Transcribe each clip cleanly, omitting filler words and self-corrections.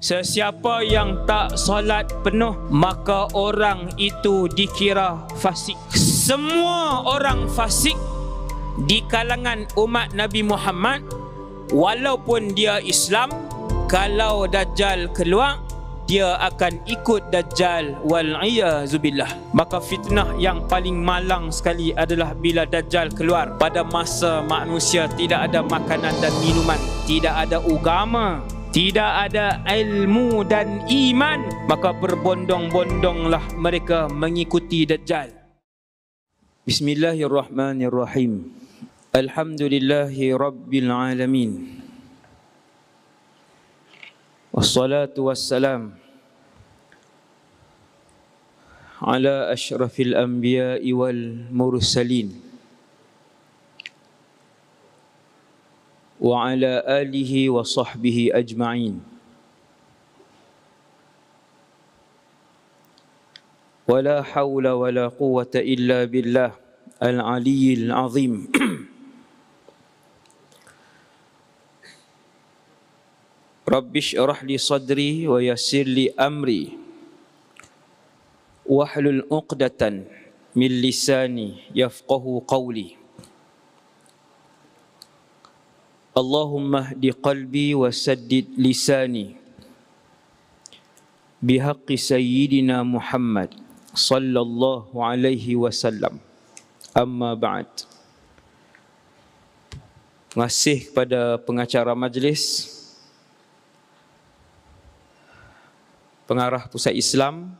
Sesiapa yang tak solat penuh, maka orang itu dikira fasik. Semua orang fasik di kalangan umat Nabi Muhammad, walaupun dia Islam, kalau Dajjal keluar, dia akan ikut Dajjal, wal'iyazubillah. Maka fitnah yang paling malang sekali adalah bila Dajjal keluar pada masa manusia tidak ada makanan dan minuman, tidak ada agama, tidak ada ilmu dan iman, maka berbondong-bondonglah mereka mengikuti Dajjal. Bismillahirrahmanirrahim. Alhamdulillahi Rabbil Alamin. Wassalatu wassalam ala ashrafil anbiya'i wal mursalin wa ala alihi wa sahbihi ajma'in. Wa la hawla wa la quwwata illa billah al-aliyyil azim. Rabbi shrah li sadri wa yassir li amri wahlul 'uqdatan min lisani yafqahu qawli. Allahumma hdi qalbi wa saddid lisani bihaqqi sayyidina Muhammad sallallahu alaihi wasallam. Amma ba'd. Terima kasih kepada pengacara majlis, pengarah Pusat Islam,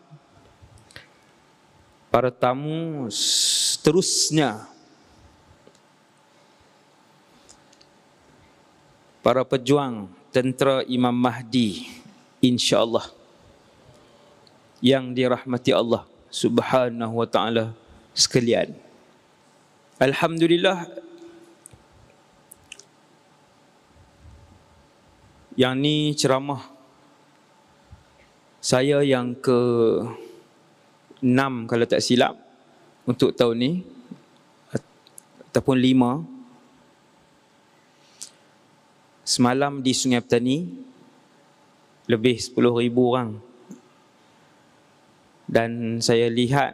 para tamu seterusnya, para pejuang tentera Imam Mahdi, insya-Allah, yang dirahmati Allah Subhanahu wa taala sekalian. Alhamdulillah, yang ni ceramah saya yang ke-6 kalau tak silap untuk tahun ni, ataupun 5. Semalam di Sungai Petani lebih 10,000 orang, dan saya lihat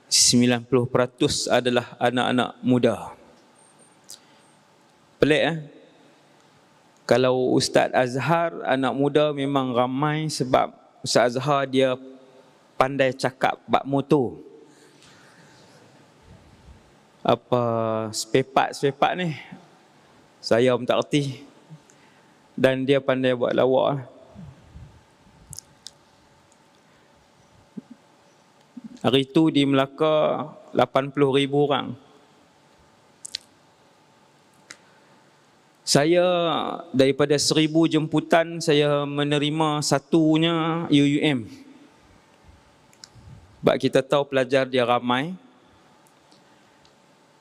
90% adalah anak-anak muda. Pelik Kalau Ustaz Azhar, anak muda memang ramai sebab Ustaz Azhar dia pandai cakap bab motor. Apa spare part ni saya pun tak erti, dan dia pandai buat lawak. Hari itu di Melaka 80,000 orang. Saya daripada 1,000 jemputan, saya menerima satunya UUM. Sebab kita tahu pelajar dia ramai.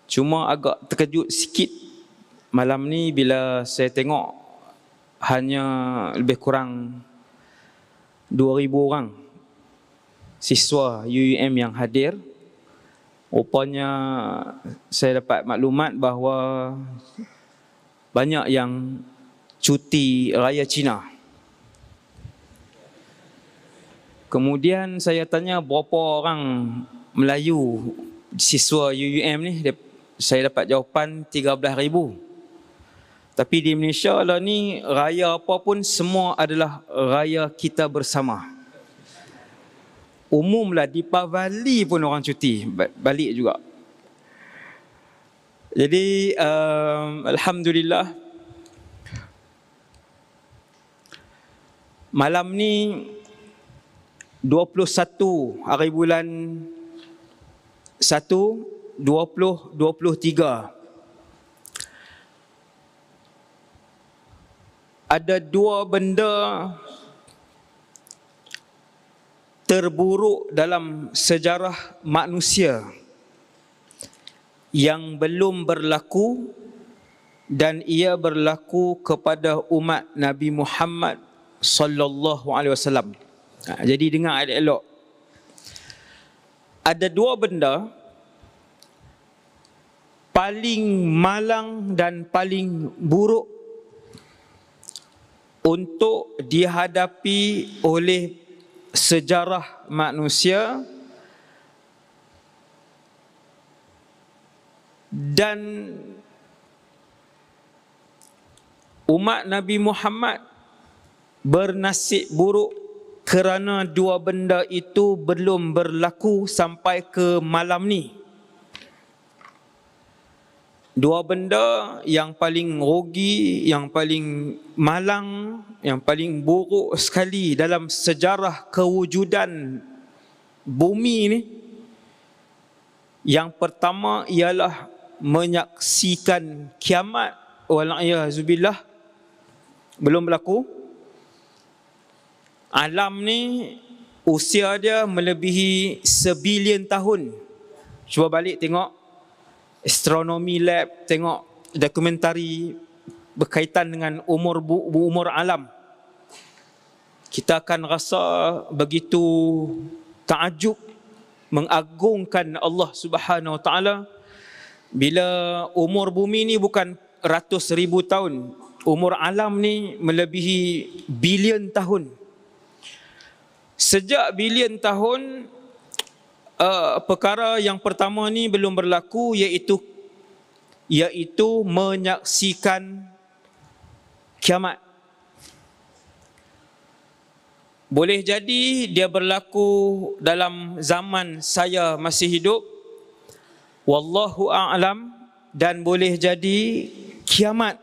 Cuma agak terkejut sikit malam ni bila saya tengok hanya lebih kurang 2,000 orang siswa UUM yang hadir. Rupanya saya dapat maklumat bahawa banyak yang cuti raya Cina. Kemudian saya tanya berapa orang Melayu siswa UUM ni, saya dapat jawapan 13,000. Tapi di Malaysia lah ni, raya apa pun semua adalah raya kita bersama. Umumlah di Pavali pun orang cuti balik juga. Jadi alhamdulillah, malam ni 21 hari bulan 1 2023, ada 2 benda terburuk dalam sejarah manusia yang belum berlaku, dan ia berlaku kepada umat Nabi Muhammad sallallahu alaihi wasallam. Jadi dengar elok. Ada 2 benda paling malang dan paling buruk untuk dihadapi oleh sejarah manusia dan umat Nabi Muhammad bernasib buruk kerana dua benda itu belum berlaku sampai ke malam ni. Dua benda yang paling rugi, yang paling malang, yang paling buruk sekali dalam sejarah kewujudan bumi ni. Yang pertama ialah menyaksikan kiamat. Wal'iyazubillah. Belum berlaku. Alam ni usia dia melebihi 1 bilion tahun. Cuba balik tengok astronomi lab, tengok dokumentari berkaitan dengan umur alam. Kita akan rasa begitu takjub, mengagungkan Allah Subhanahu Wa Taala bila umur bumi ni bukan ratus ribu tahun, umur alam ni melebihi bilion tahun. Sejak bilion tahun, perkara yang pertama ni belum berlaku, iaitu menyaksikan kiamat. Boleh jadi dia berlaku dalam zaman saya masih hidup, wallahu a'lam, dan boleh jadi kiamat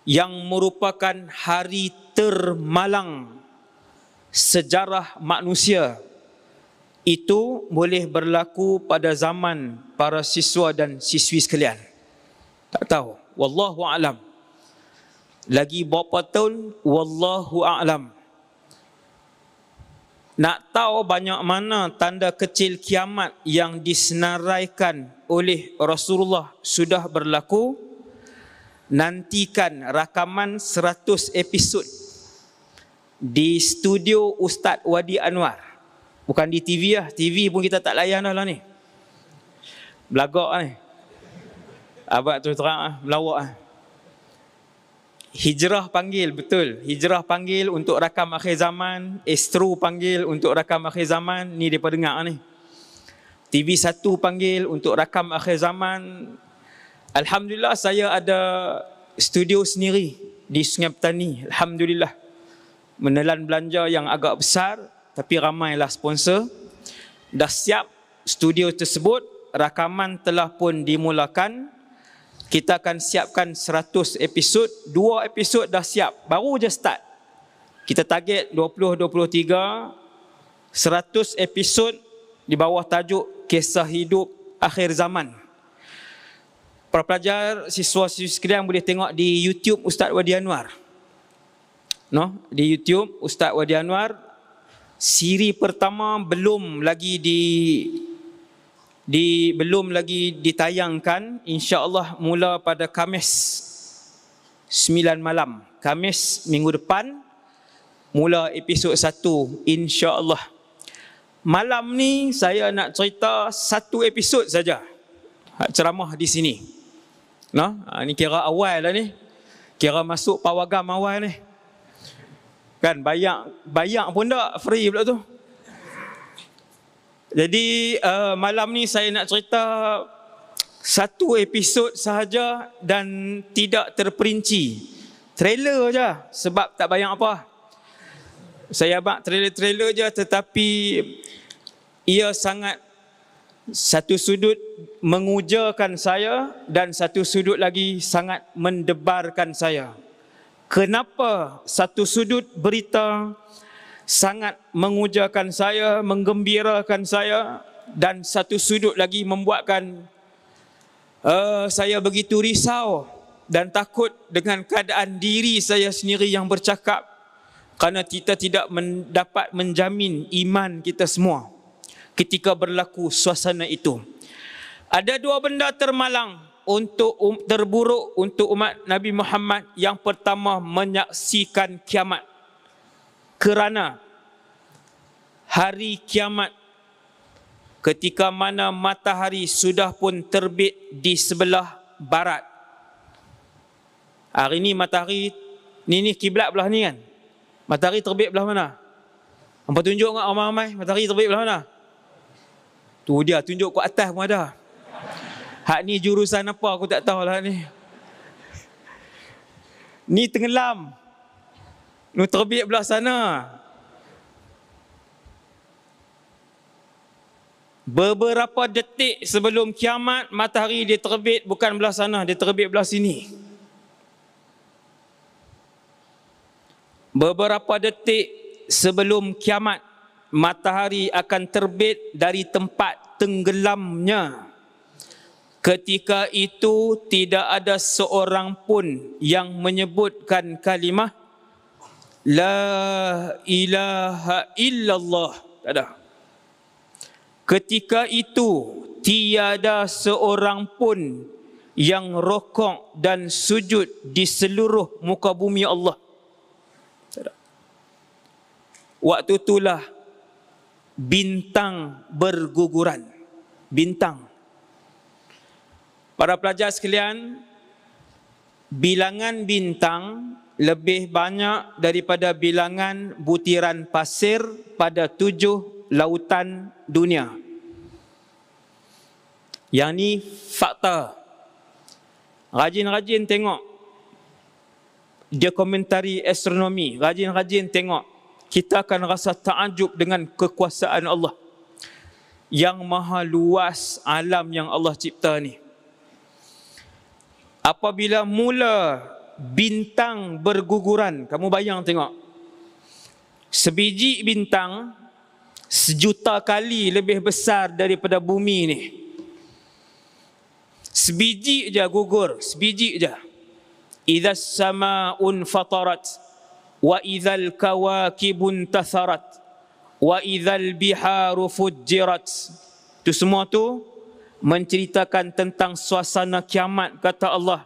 yang merupakan hari termalang sejarah manusia itu boleh berlaku pada zaman para siswa dan siswi sekalian. Tak tahu, wallahu a'lam. Lagi berapa tahun, wallahu a'lam. Nak tahu banyak mana tanda kecil kiamat yang disenaraikan oleh Rasulullah sudah berlaku? Nantikan rakaman 100 episod di studio Ustaz Wadi Anwar. Bukan di TV lah. TV pun kita tak layan dah ni. Belagak ni. Abang tu terang lah, melawak lah. Hijrah panggil, betul. Hijrah panggil untuk rakam akhir zaman. Astro panggil untuk rakam akhir zaman. Ni dia dengar ni. TV1 panggil untuk rakam akhir zaman. Alhamdulillah saya ada studio sendiri di Sungai Petani. Alhamdulillah. Menelan belanja yang agak besar, tapi ramailah sponsor. Dah siap studio tersebut, rakaman telah pun dimulakan. Kita akan siapkan 100 episod, 2 episod dah siap, baru je start. Kita target 2023, 100 episod di bawah tajuk Kisah Hidup Akhir Zaman. Para pelajar, siswa-siswi sekalian boleh tengok di YouTube Ustaz Wadi Anwar. No, di YouTube Ustaz Wadi Anwar. Siri pertama belum lagi ditayangkan. InsyaAllah mula pada Khamis 9 malam. Khamis minggu depan mula episod 1, insyaAllah. Malam ni saya nak cerita 1 episod saja ceramah di sini. No? Ni kira awal lah ni. Kira masuk pawagam awal ni. Kan bayar pun tak, free pula tu. Jadi malam ni saya nak cerita 1 episod sahaja dan tidak terperinci. Trailer je, sebab tak bayar apa. Saya abang trailer je, tetapi ia sangat, satu sudut mengujakan saya dan satu sudut lagi sangat mendebarkan saya. Kenapa satu sudut berita sangat mengujakan saya, menggembirakan saya, dan satu sudut lagi membuatkan saya begitu risau dan takut dengan keadaan diri saya sendiri yang bercakap, kerana kita tidak dapat menjamin iman kita semua ketika berlaku suasana itu. Ada 2 benda termalang terburuk untuk umat Nabi Muhammad. Yang pertama, menyaksikan kiamat. Kerana hari kiamat, ketika mana matahari sudah pun terbit di sebelah barat. Hari ini matahari Ni kiblat belah ni kan. Matahari terbit belah mana? Hampa tunjuk kat ramai-ramai, matahari terbit belah mana? Tu dia, tunjuk ke atas pun ada. Hak ni jurusan apa aku tak tahu lah ni. Ni tenggelam. Ni terbit belah sana. Beberapa detik sebelum kiamat, matahari dia terbit bukan belah sana, dia terbit belah sini. Beberapa detik sebelum kiamat, matahari akan terbit dari tempat tenggelamnya. Ketika itu tidak ada seorang pun yang menyebutkan kalimah La ilaha illallah. Tak ada. Ketika itu tiada seorang pun yang rokok dan sujud di seluruh muka bumi Allah. Tak ada. Waktu itulah bintang berguguran. Bintang. Para pelajar sekalian, bilangan bintang lebih banyak daripada bilangan butiran pasir pada 7 lautan dunia. Yang ni fakta. Rajin-rajin tengok dia komentari astronomi, rajin-rajin tengok. Kita akan rasa takjub dengan kekuasaan Allah yang maha luas alam yang Allah cipta ni. Apabila mula bintang berguguran, kamu bayang tengok. Sebiji bintang 1,000,000 kali lebih besar daripada bumi ni. Sebiji je gugur, sebiji je. Idzas samaa'un fatarat wa idzal kawakibun tatharat wa idzal biharu fujjirat. Itu semua tu menceritakan tentang suasana kiamat, kata Allah,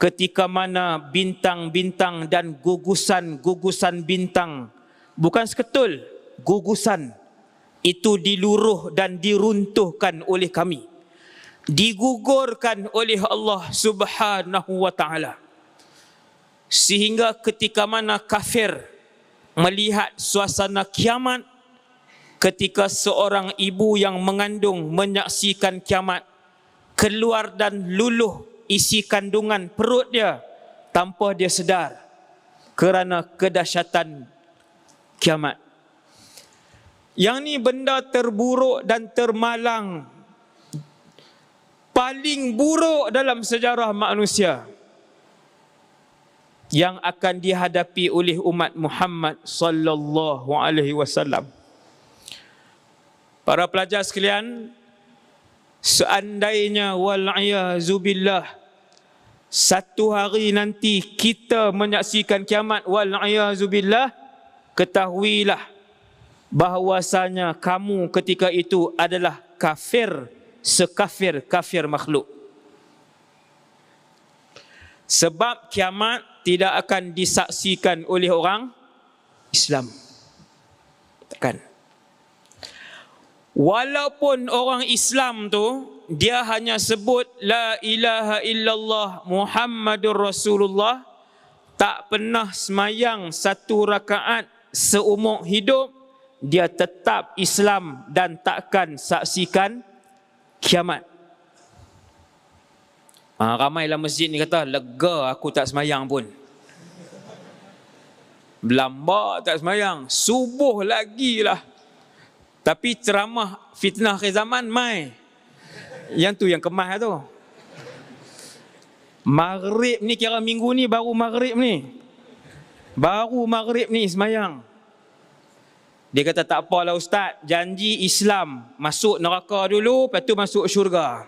ketika mana bintang-bintang dan gugusan-gugusan bintang, bukan seketul, gugusan itu diluruh dan diruntuhkan oleh kami, digugurkan oleh Allah Subhanahu wa ta'ala. Sehingga ketika mana kafir melihat suasana kiamat, ketika seorang ibu yang mengandung menyaksikan kiamat, keluar dan luluh isi kandungan perut dia tanpa dia sedar kerana kedahsyatan kiamat. Yang ni benda terburuk dan termalang, paling buruk dalam sejarah manusia yang akan dihadapi oleh umat Muhammad sallallahu alaihi wasallam. Para pelajar sekalian, seandainya wal'iyazubillah satu hari nanti kita menyaksikan kiamat, wal'iyazubillah, ketahuilah bahawasanya kamu ketika itu adalah kafir sekafir-kafir makhluk. Sebab kiamat tidak akan disaksikan oleh orang Islam. Takkan. Walaupun orang Islam tu dia hanya sebut la ilaha illallah Muhammadur Rasulullah, tak pernah semayang 1 rakaat seumur hidup, dia tetap Islam dan takkan saksikan kiamat. Ramai dalam masjid ni kata, lega aku tak semayang pun. Berlambak tak semayang, subuh lagi lah. Tapi ceramah fitnah akhir zaman mai. Yang tu yang kemas tu. Maghrib ni kira minggu ni baru maghrib ni. Baru maghrib ni semayang. Dia kata tak apalah ustaz, janji Islam masuk neraka dulu, lepas tu masuk syurga.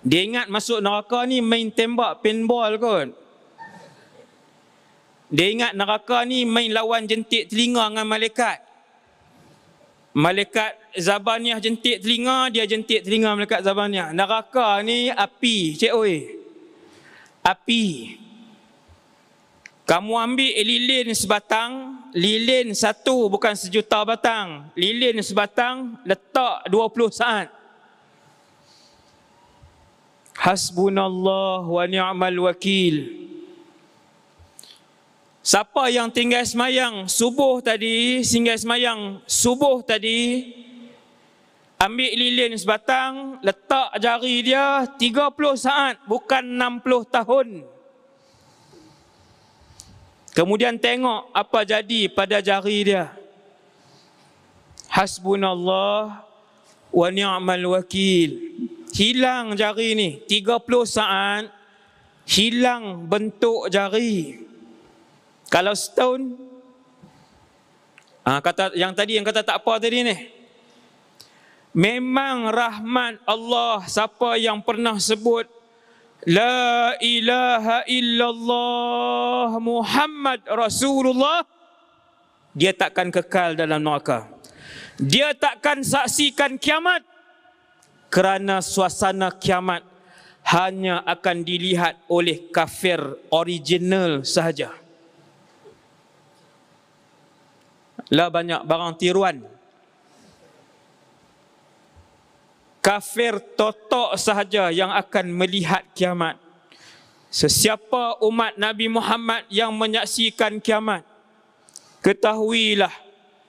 Dia ingat masuk neraka ni main tembak paintball kot. Dia ingat neraka ni main lawan jentik telinga dengan malaikat. Malaikat Zabaniah jentik telinga, dia jentik telinga malaikat Zabaniah. Neraka ni api, cik oi. Api. Kamu ambil lilin sebatang, lilin satu bukan 1,000,000 batang. Lilin sebatang letak 20 saat. Hasbunallah wa ni'mal wakil. Siapa yang tinggal semayang subuh tadi, ambil lilin sebatang, letak jari dia 30 saat, bukan 60 tahun. Kemudian tengok apa jadi pada jari dia. Hasbunallah wa ni'mal wakil. Hilang jari ni, 30 saat, hilang bentuk jari. Kalau setahun, kata yang kata tak apa tadi ni, memang rahmat Allah. Siapa yang pernah sebut La ilaha illallah Muhammad Rasulullah, dia takkan kekal dalam neraka. Dia takkan saksikan kiamat, kerana suasana kiamat hanya akan dilihat oleh kafir original sahaja. Lah banyak barang tiruan. Kafir totok sahaja yang akan melihat kiamat. Sesiapa umat Nabi Muhammad yang menyaksikan kiamat, ketahuilah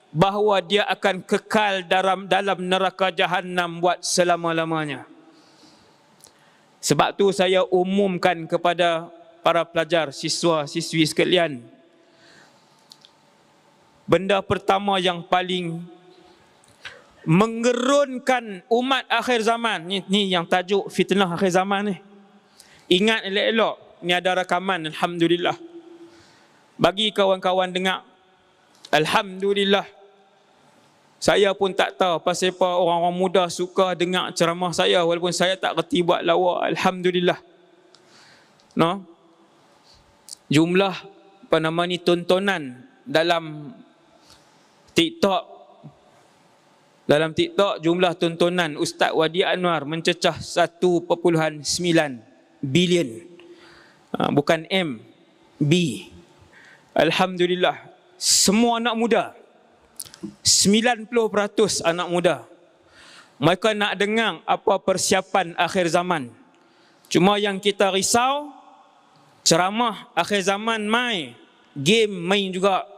bahawa dia akan kekal dalam neraka Jahannam buat selama-lamanya. Sebab tu saya umumkan kepada para pelajar, siswa-siswi sekalian, benda pertama yang paling menggerunkan umat akhir zaman ni yang tajuk fitnah akhir zaman ni. Ingat elok-elok, ni ada rakaman, alhamdulillah. Bagi kawan-kawan dengar, alhamdulillah. Saya pun tak tahu pasal apa orang-orang muda suka dengar ceramah saya, walaupun saya tak reti buat lawak. Alhamdulillah. No? Jumlah tontonan dalam TikTok, jumlah tontonan Ustaz Wadi Anwar mencecah 1.9 bilion. Bukan M, B. Alhamdulillah. Semua anak muda, 90% anak muda, mereka nak dengar apa persiapan akhir zaman. Cuma yang kita risau, ceramah akhir zaman game main juga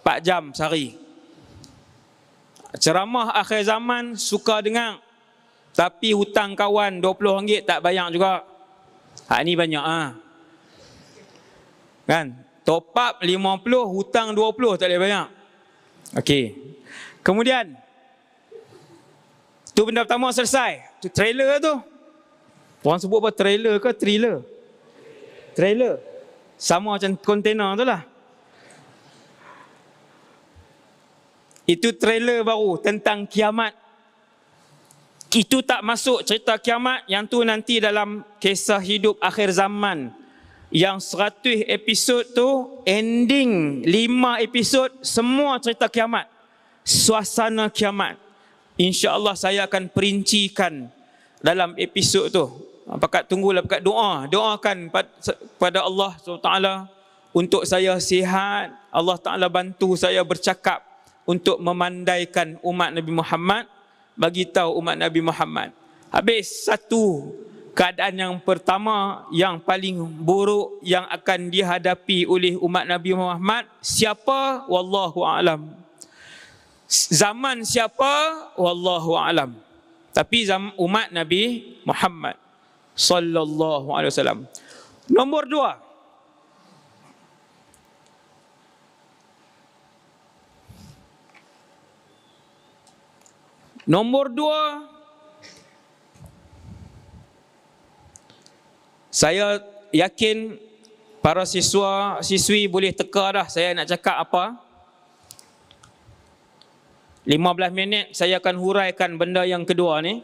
4 jam sehari. Ceramah akhir zaman suka dengar, tapi hutang kawan RM20 tak bayar juga. Ni banyak kan? Top up 50, hutang 20 tak boleh bayar. Okey. Kemudian tu benda pertama selesai. Tu trailer tu. Orang sebut apa, trailer ke thriller? Trailer. Sama macam kontainer tu lah. Itu trailer baru tentang kiamat. Itu tak masuk cerita kiamat. Yang tu nanti dalam kisah hidup akhir zaman. Yang 100 episod tu, ending 5 episod, semua cerita kiamat. Suasana kiamat. InsyaAllah saya akan perincikan dalam episod tu. Pakat tunggulah, pakat doa. Doakan pada Allah SWT untuk saya sihat. Allah Ta'ala bantu saya bercakap untuk memandaikan umat Nabi Muhammad, bagi tahu umat Nabi Muhammad. Habis satu keadaan yang pertama yang paling buruk yang akan dihadapi oleh umat Nabi Muhammad, siapa? Wallahu a'lam. Zaman siapa? Wallahu a'lam. Tapi umat Nabi Muhammad sallallahu alaihi wasallam. Nombor 2, saya yakin para siswa-siswi boleh teka dah saya nak cakap apa. 15 minit saya akan huraikan benda yang kedua ni,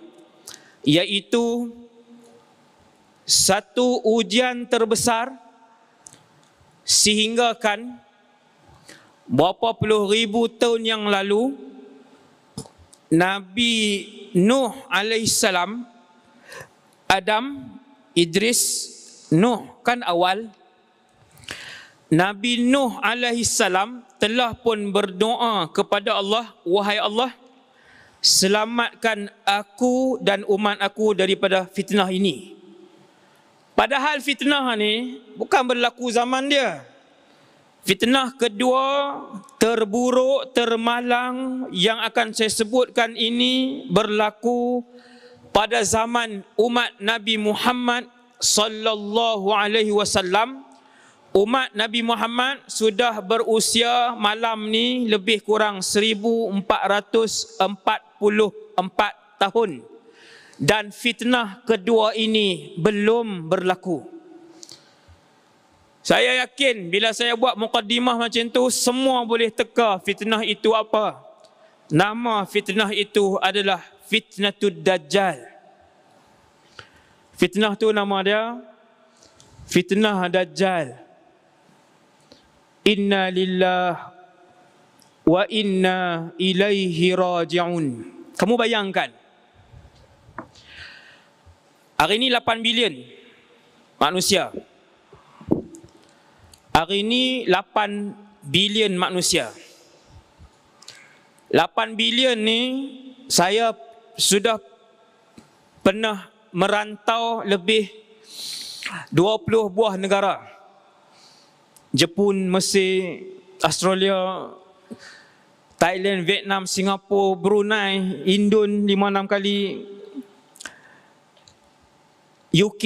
iaitu satu ujian terbesar sehinggakan berapa puluh ribu tahun yang lalu Nabi Nuh alaihissalam, Adam, Idris, Nuh kan awal. Nabi Nuh alaihissalam telah pun berdoa kepada Allah, wahai Allah, selamatkan aku dan umat aku daripada fitnah ini. Padahal fitnah ni bukan berlaku zaman dia. Fitnah kedua terburuk, termalang yang akan saya sebutkan ini berlaku pada zaman umat Nabi Muhammad sallallahu alaihi wasallam. Umat Nabi Muhammad sudah berusia malam ni lebih kurang 1444 tahun. Dan fitnah kedua ini belum berlaku. Saya yakin bila saya buat muqaddimah macam tu, semua boleh teka fitnah itu apa. Nama fitnah itu adalah Fitnatud Dajjal. Fitnah tu nama dia Fitnah Dajjal. Inna lillah wa inna ilaihi raji'un. Kamu bayangkan, hari ini 8 bilion manusia. Hari ini 8 bilion manusia. 8 bilion ni saya sudah pernah merantau lebih 20 buah negara. Jepun, Mesir, Australia, Thailand, Vietnam, Singapura, Brunei, Indon 5-6 kali, UK,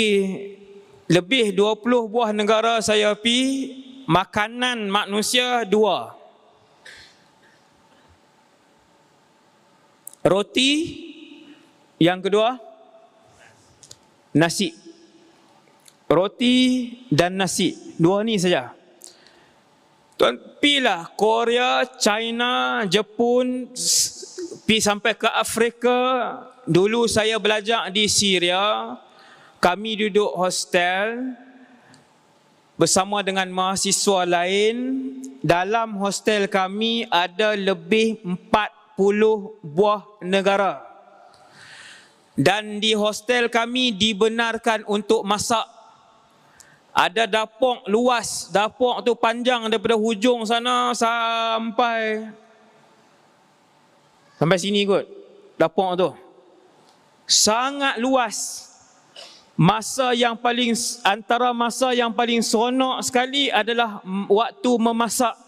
lebih 20 buah negara saya pergi. Makanan manusia 2. Roti, yang kedua nasi. Roti dan nasi, 2 ni saja. Tuan pilah Korea, China, Jepun, pi sampai ke Afrika. Dulu saya belajar di Syria, kami duduk hostel bersama dengan mahasiswa lain. Dalam hostel kami ada lebih 40 buah negara. Dan di hostel kami dibenarkan untuk masak. Ada dapur luas, dapur tu panjang daripada hujung sana sampai sini kot. Dapur tu sangat luas. Antara masa yang paling seronok sekali adalah waktu memasak.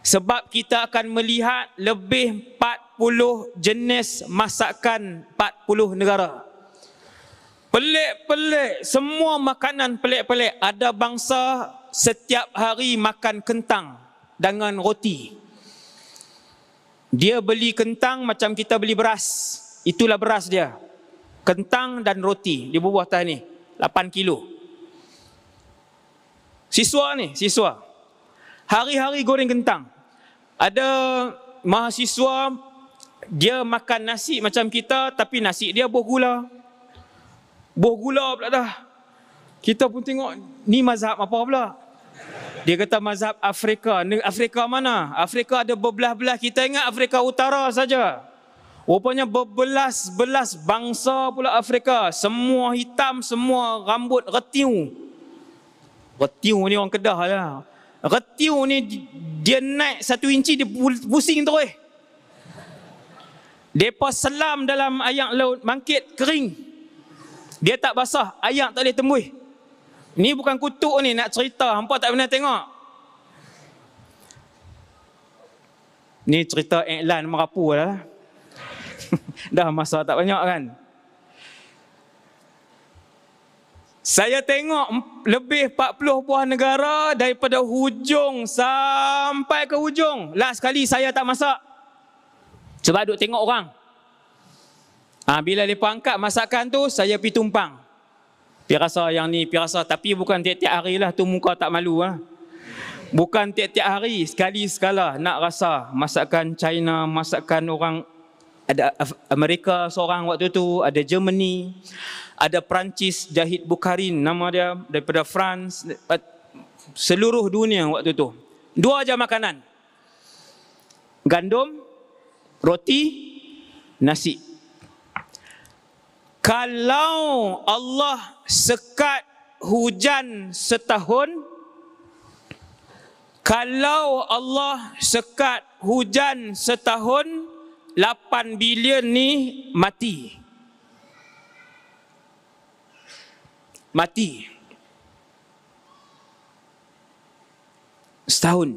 Sebab kita akan melihat lebih 40 jenis masakan 40 negara. Pelik-pelik, semua makanan pelik-pelik. Ada bangsa setiap hari makan kentang dengan roti. Dia beli kentang macam kita beli beras. Itulah beras dia. Kentang dan roti. Dia berbuah atas ni 8 kilo. Siswa. Hari-hari goreng kentang. Ada mahasiswa, dia makan nasi macam kita, tapi nasi dia buah gula. Buah gula pula dah. Kita pun tengok, ni mazhab apa pula? Dia kata mazhab Afrika. Afrika mana? Afrika ada berbelah-belah. Kita ingat Afrika Utara saja. Rupanya berbelas-belas bangsa pula Afrika. Semua hitam, semua rambut retiu. Retiu ni orang Kedah lah. Retiu ni dia naik 1 inci, dia pusing terus. Depa selam dalam air laut, mangkit kering. Dia tak basah, air tak boleh tembus. Ni bukan kutuk ni, nak cerita, hampa tak pernah tengok. Ni cerita iklan merapu lah. Dah masa tak banyak kan. Saya tengok lebih 40 buah negara daripada hujung sampai ke hujung. Last kali saya tak masak. Sebab duk tengok orang. Bila mereka angkat masakan tu, saya pergi tumpang. Pergi rasa yang ni, pergi rasa. Tapi bukan tiap-tiap hari lah, tu muka tak malu lah. Bukan tiap-tiap hari, sekali-sekala nak rasa masakan China, masakan orang. Ada Amerika seorang waktu tu, ada Germany, ada Perancis, Jahid Bukharin nama dia, daripada France. Seluruh dunia waktu tu. 2 aja makanan. Gandum, roti, nasi. Kalau Allah sekat hujan setahun, kalau Allah sekat hujan setahun, 8 bilion ni mati. Mati. Setahun.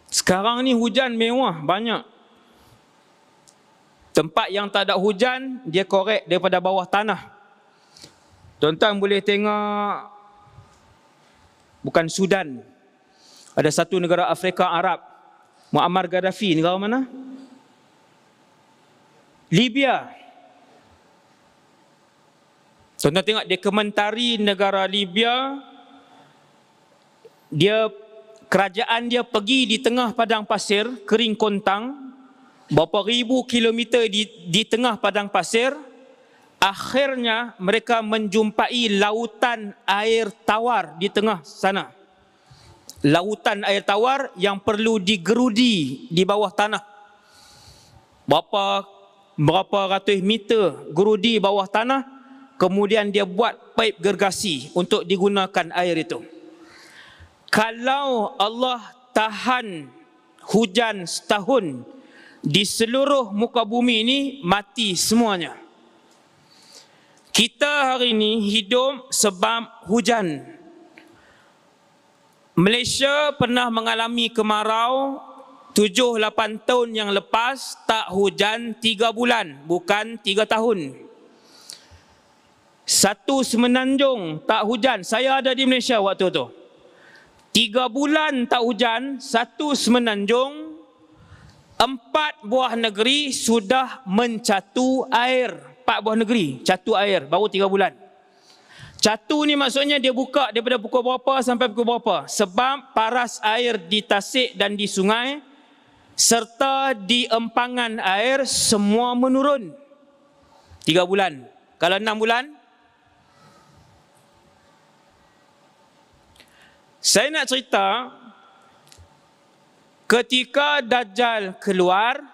Sekarang ni hujan mewah, banyak. Tempat yang tak ada hujan, dia korek daripada bawah tanah. Tuan-tuan boleh tengok, bukan Sudan, ada satu negara Afrika Arab, Muammar Gaddafi, negara mana? Libya. Tuan-tuan tengok dokumentari negara Libya, kerajaan dia pergi di tengah padang pasir, kering kontang, berapa ribu kilometer di tengah padang pasir. Akhirnya mereka menjumpai lautan air tawar di tengah sana. Lautan air tawar yang perlu digerudi di bawah tanah. Berapa ratus meter gerudi bawah tanah, kemudian dia buat paip gergasi untuk digunakan air itu. Kalau Allah tahan hujan setahun di seluruh muka bumi ini, mati semuanya. Kita hari ini hidup sebab hujan. Malaysia pernah mengalami kemarau 7-8 tahun yang lepas, tak hujan 3 bulan, bukan 3 tahun. Satu Semenanjung tak hujan, saya ada di Malaysia waktu tu. 3 bulan tak hujan, satu Semenanjung, 4 buah negeri sudah mencatu air. 4 buah negeri catu air baru 3 bulan. Catu ni maksudnya dia buka daripada pukul berapa sampai pukul berapa. Sebab paras air di tasik dan di sungai serta di empangan air semua menurun. 3 bulan. Kalau 6 bulan, saya nak cerita ketika Dajjal keluar,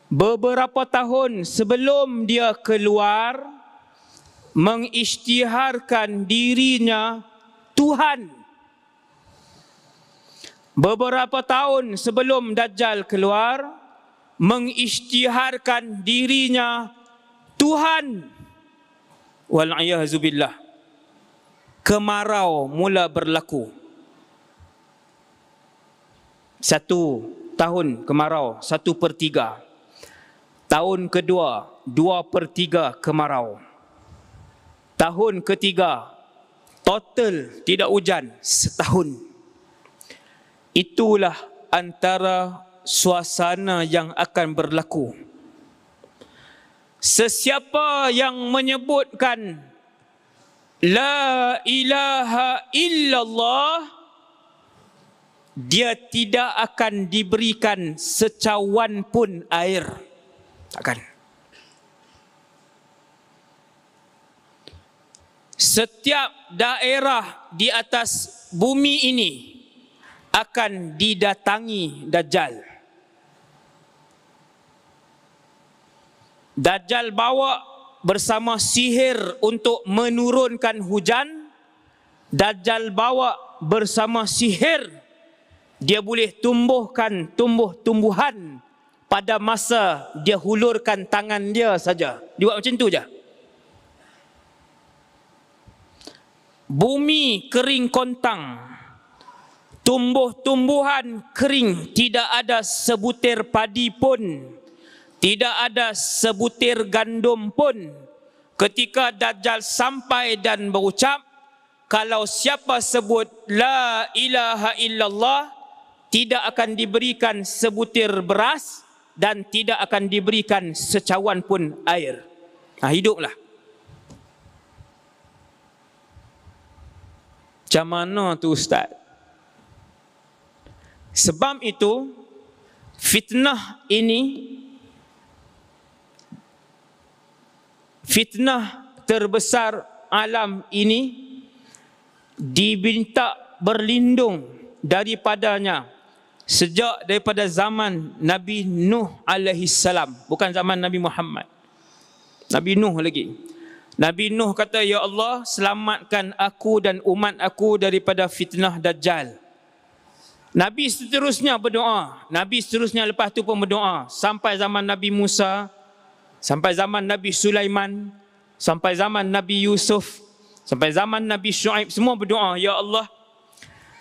beberapa tahun sebelum dia keluar, mengisytiharkan dirinya Tuhan. Beberapa tahun sebelum Dajjal keluar, mengisytiharkan dirinya Tuhan. Wal'iyahzubillah. Kemarau mula berlaku. 1 tahun kemarau, 1/3. Tahun kedua, 2/3 kemarau. Tahun ketiga, total tidak hujan setahun. Itulah antara suasana yang akan berlaku. Sesiapa yang menyebutkan La ilaha illallah, dia tidak akan diberikan secawan pun air. Takkan. Setiap daerah di atas bumi ini akan didatangi Dajjal. Dajjal bawa bersama sihir untuk menurunkan hujan. Dajjal bawa bersama sihir, dia boleh tumbuhkan tumbuh-tumbuhan pada masa dia hulurkan tangan dia saja. Dia buat macam tu je. Bumi kering kontang, tumbuh-tumbuhan kering, tidak ada sebutir padi pun, tidak ada sebutir gandum pun. Ketika Dajjal sampai dan berucap, kalau siapa sebut La ilaha illallah, tidak akan diberikan sebutir beras dan tidak akan diberikan secawan pun air. Hiduplah. Macam mana tu Ustaz? Sebab itu, fitnah ini, fitnah terbesar alam ini, diminta berlindung daripadanya daripada zaman Nabi Nuh alaihi salam, bukan zaman Nabi Muhammad. Nabi Nuh lagi. Nabi Nuh kata, ya Allah, selamatkan aku dan umat aku daripada fitnah Dajjal. Nabi seterusnya berdoa. Nabi seterusnya lepas tu pun berdoa. Sampai zaman Nabi Musa sampai zaman Nabi Sulaiman, sampai zaman Nabi Yusuf, sampai zaman Nabi Shu'aib, semua berdoa, ya Allah,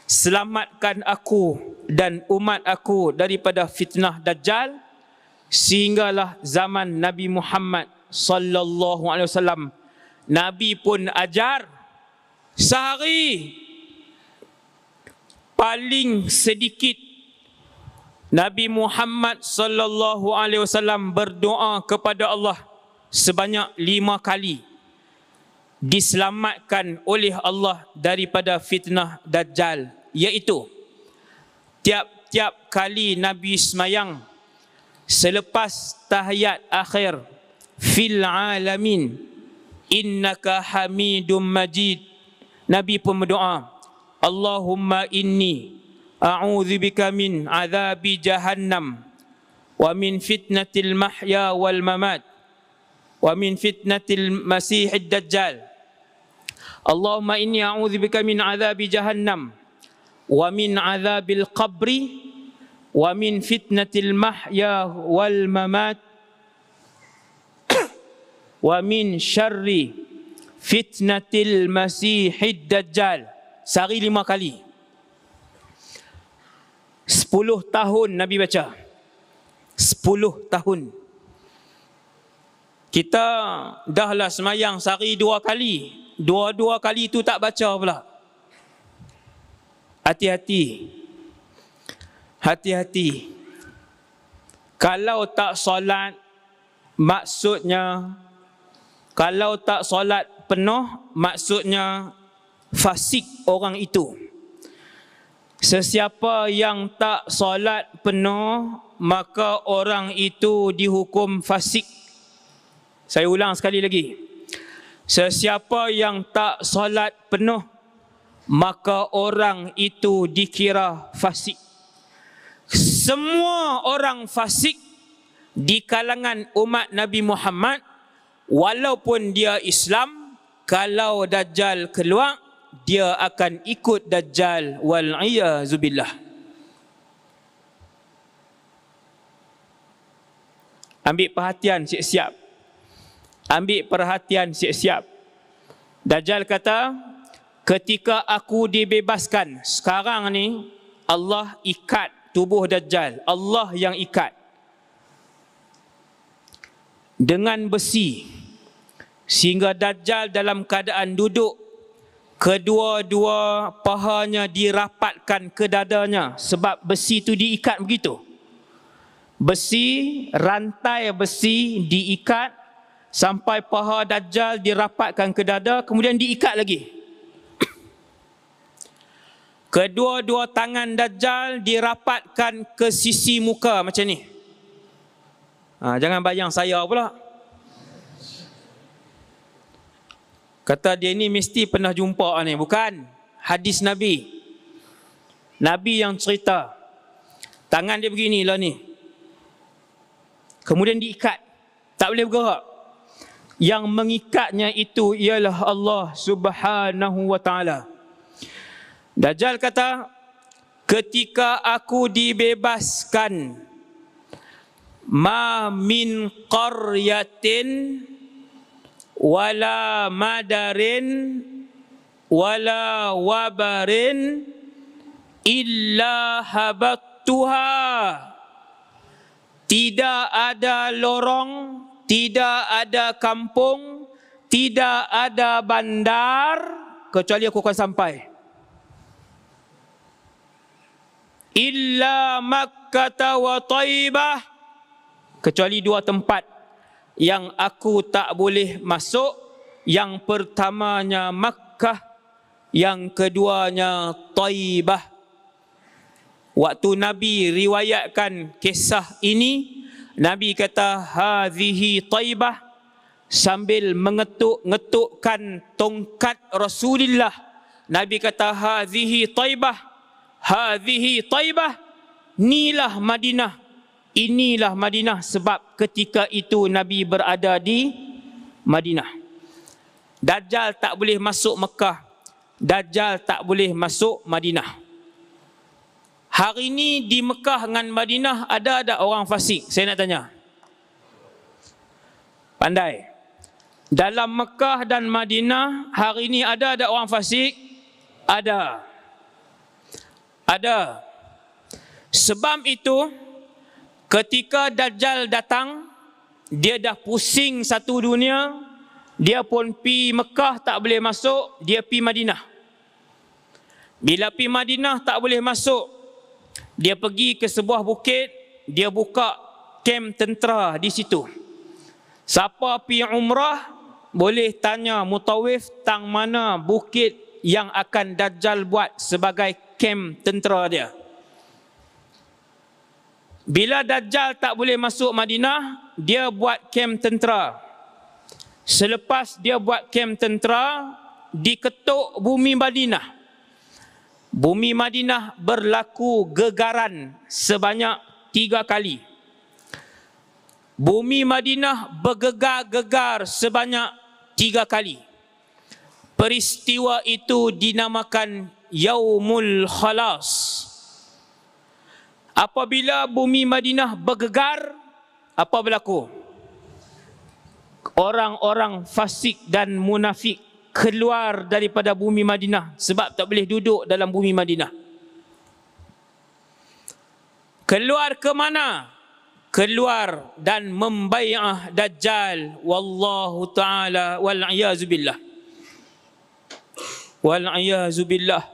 selamatkan aku dan umat aku daripada fitnah Dajjal. Sehinggalah zaman Nabi Muhammad sallallahu alaihi wasallam, Nabi pun ajar sehari paling sedikit Nabi Muhammad sallallahu alaihi wasallam berdoa kepada Allah sebanyak 5 kali, diselamatkan oleh Allah daripada fitnah Dajjal, iaitu tiap-tiap kali Nabi semayang selepas tahiyat akhir, fil alamin innaka hamidum majid, Nabi pun berdoa, Allahumma inni a'udzubika min azabi jahannam wa min fitnatil mahya wal mamat wa min fitnatil masihid dajjal. Allahumma inni a'udzubika min azabi jahannam wa min azabil qabri wa min fitnatil mahya wal mamat wa min syarri fitnatil masihid dajjal. Sehari 5 kali. 10 tahun Nabi baca. 10 tahun. Kita dahlah semayang sehari 2 kali. 2 kali itu tak baca pula. Hati-hati. Hati-hati. Kalau tak solat, maksudnya, kalau tak solat penuh, maksudnya fasik orang itu. Sesiapa yang tak solat penuh, maka orang itu dihukum fasik. Saya ulang sekali lagi. Sesiapa yang tak solat penuh, maka orang itu dikira fasik. Semua orang fasik di kalangan umat Nabi Muhammad, walaupun dia Islam, kalau Dajjal keluar, dia akan ikut Dajjal, wal'iyazubillah. Ambil perhatian siap-siap. Ambil perhatian siap-siap. Dajjal kata, ketika aku dibebaskan, sekarang ni Allah ikat tubuh Dajjal. Allah yang ikat dengan besi, sehingga Dajjal dalam keadaan duduk, kedua-dua pahanya dirapatkan ke dadanya, sebab besi itu diikat begitu. Besi, rantai besi diikat sampai paha Dajjal dirapatkan ke dada, kemudian diikat lagi. Kedua-dua tangan Dajjal dirapatkan ke sisi muka macam ni. Jangan bayang saya pula. Kata dia ni mesti pernah jumpa ni. Bukan. Hadis Nabi. Nabi yang cerita. Tangan dia beginilah ni. Kemudian diikat. Tak boleh bergerak. Yang mengikatnya itu ialah Allah Subhanahu wa ta'ala. Dajjal kata, ketika aku dibebaskan, ma min qaryatin wala madarin wala wabarin illa habattuha. Tidak ada lorong, tidak ada kampung, tidak ada bandar, kecuali aku akan sampai. Illa Makkah wa Taibah, kecuali 2 tempat yang aku tak boleh masuk. Yang pertamanya Makkah, yang keduanya Taibah. Waktu Nabi riwayatkan kisah ini, Nabi kata hadhihi Taibah, sambil mengetuk-ngetukkan tongkat Rasulullah. Nabi kata hadhihi Taibah, hadhihi Taibah, inilah Madinah. Inilah Madinah, sebab ketika itu Nabi berada di Madinah. Dajjal tak boleh masuk Mekah. Dajjal tak boleh masuk Madinah. Hari ini di Mekah dengan Madinah ada orang fasik? Saya nak tanya. Pandai. Dalam Mekah dan Madinah hari ini ada orang fasik? Ada. Ada. Sebab itu ketika Dajjal datang, dia dah pusing satu dunia, dia pun pi Mekah tak boleh masuk, dia pi Madinah. Bila pi Madinah tak boleh masuk, dia pergi ke sebuah bukit, dia buka kem tentera di situ. Siapa pi umrah boleh tanya mutawif tang mana bukit yang akan Dajjal buat sebagai kem tentera dia. Bila Dajjal tak boleh masuk Madinah, dia buat kem tentera. Selepas dia buat kem tentera, diketuk bumi Madinah. Bumi Madinah berlaku gegaran sebanyak 3 kali. Bumi Madinah bergegar-gegar sebanyak 3 kali. Peristiwa itu dinamakan Yaumul Khalas. Apabila bumi Madinah bergegar, apa berlaku? Orang-orang fasik dan munafik keluar daripada bumi Madinah sebab tak boleh duduk dalam bumi Madinah. Keluar ke mana? Keluar dan membai'ah Dajjal. Wallahu ta'ala wal'iyazubillah. Wal'iyazubillah.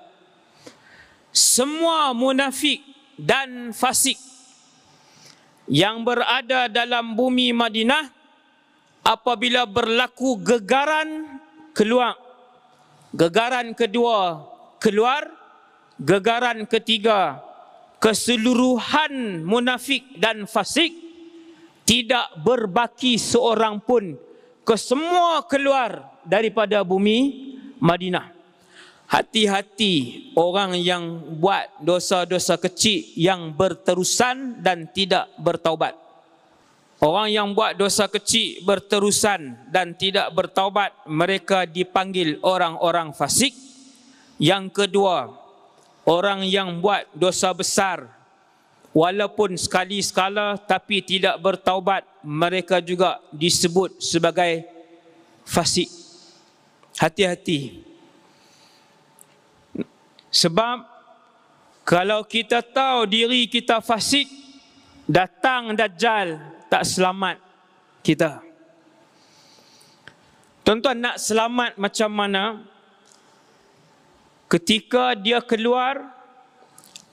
Semua munafik dan fasik yang berada dalam bumi Madinah, apabila berlaku gegaran, keluar. Gegaran kedua keluar. Gegaran ketiga, keseluruhan munafik dan fasik tidak berbaki seorang pun, kesemua keluar daripada bumi Madinah. Hati-hati orang yang buat dosa-dosa kecil yang berterusan dan tidak bertaubat. Orang yang buat dosa kecil berterusan dan tidak bertaubat, mereka dipanggil orang-orang fasik. Yang kedua, orang yang buat dosa besar walaupun sekali-sekala tapi tidak bertaubat, mereka juga disebut sebagai fasik. Hati-hati. Sebab kalau kita tahu diri kita fasik, datang Dajjal tak selamat kita. Tuan-tuan, nak selamat macam mana? Ketika dia keluar,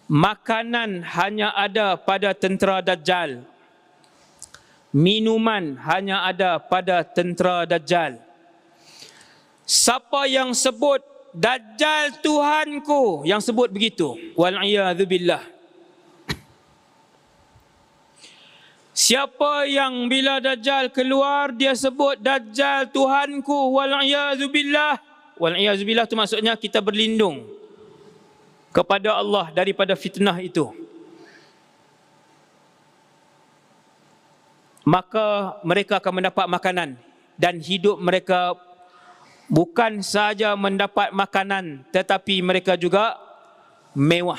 makanan hanya ada pada tentera Dajjal. Minuman hanya ada pada tentera Dajjal. Siapa yang sebut Dajjal Tuhanku, yang sebut begitu, wal'iyadzubillah. Siapa yang bila Dajjal keluar, dia sebut Dajjal Tuhanku, wal'iyadzubillah. Wal'iyadzubillah itu maksudnya kita berlindung kepada Allah daripada fitnah itu. Maka mereka akan mendapat makanan dan hidup mereka bukan sahaja mendapat makanan, tetapi mereka juga mewah.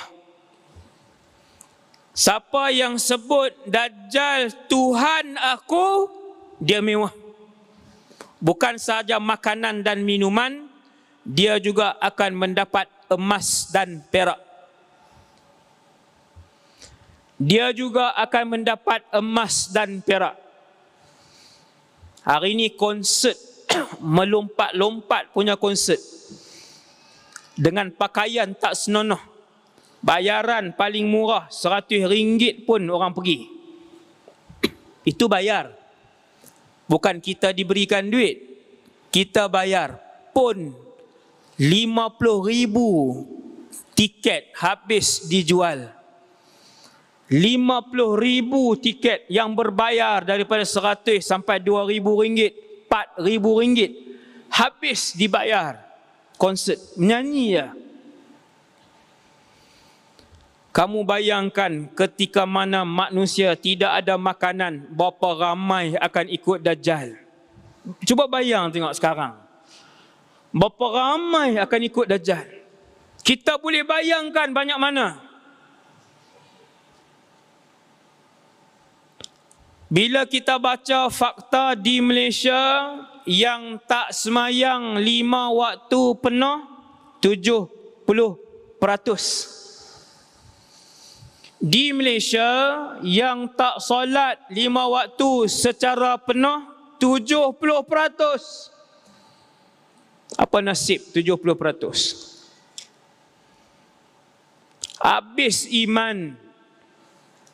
Siapa yang sebut Dajjal Tuhan aku, dia mewah. Bukan sahaja makanan dan minuman, dia juga akan mendapat emas dan perak. Dia juga akan mendapat emas dan perak. Hari ini konsert melompat-lompat punya konsert dengan pakaian tak senonoh. Bayaran paling murah RM100 pun orang pergi. Itu bayar. Bukan kita diberikan duit, kita bayar. Pun 50,000 tiket habis dijual. 50,000 tiket yang berbayar daripada RM100 sampai RM2,000, RM4,000 habis dibayar. Konsert menyanyi ya. Kamu bayangkan ketika mana manusia tidak ada makanan, berapa ramai akan ikut Dajjal. Cuba bayang tengok sekarang, berapa ramai akan ikut Dajjal. Kita boleh bayangkan banyak mana. Bila kita baca fakta di Malaysia yang tak semayang 5 waktu penuh, 70%. Di Malaysia yang tak solat 5 waktu secara penuh, 70%. Apa nasib 70%? Habis iman.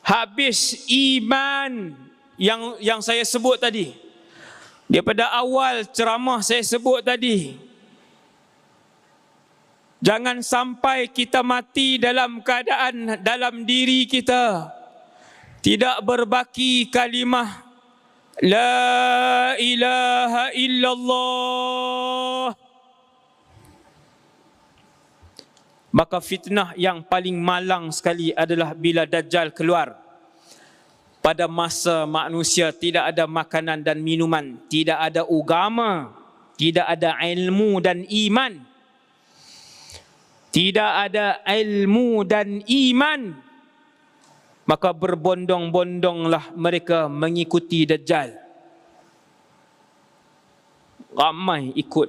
Habis iman yang saya sebut tadi. Daripada awal ceramah saya sebut tadi. Jangan sampai kita mati dalam keadaan dalam diri kita tidak berbaki kalimah La ilaha illallah. Maka fitnah yang paling malang sekali adalah bila Dajjal keluar. Pada masa manusia tidak ada makanan dan minuman, tidak ada agama, tidak ada ilmu dan iman. Tidak ada ilmu dan iman. Maka berbondong-bondonglah mereka mengikuti Dajjal. Ramai ikut.